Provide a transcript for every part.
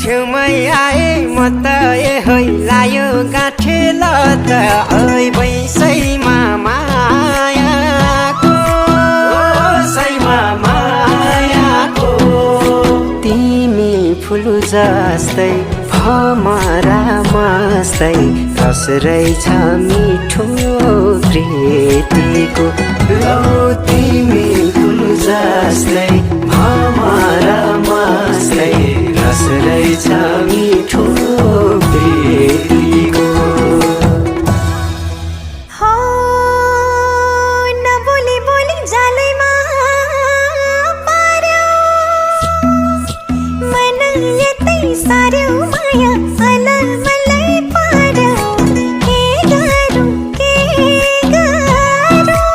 छेउमै आए म त होइ लायो गाँठे ल त ओइ बैसैमा मायाको सैमा मायाको तिमी फुल जस्तै भमरा मस्तै रस रहेछ मिठो प्रीतिको लौ तिमी फुल जस्तै भमरा मस्तै रस रहेछ मिठो प्रीतिको नबोली बोली जालैमा पार्यो मन यतै सार्यो माया अलमलै पार्यो के गरौँ के गरौँ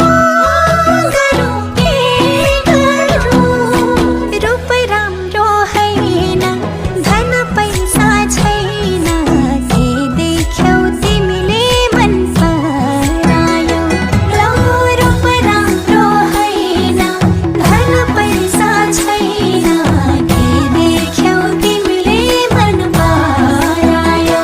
रूप राम्रो हैन धन पैसा छैन के देख्यौ तिमीले मन परायो लौ रूप राम्रो हैन धन पैसा छैन के देख्यौ तिमीले मन परायो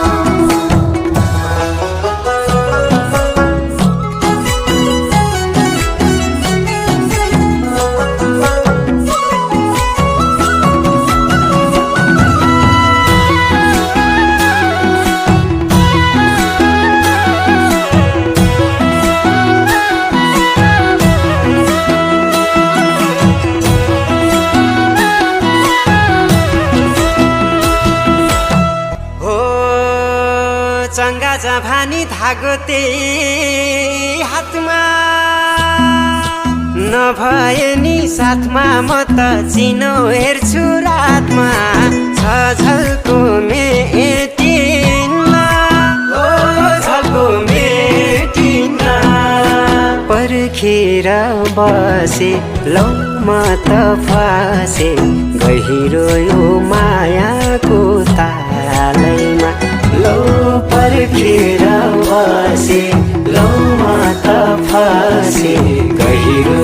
हो चङ्गा जभानी धागो त्यही हातमा नभए नि साथमा म त चिनो हेर्छु रातमा छ झल्को मेटिन्न ओ झल्को मेटिन्न पर्खेर बसे लौ म त फसे गहिरो यो मायाको तालैमा लौ पर्खेर बसे लौ म त फसे गहिरो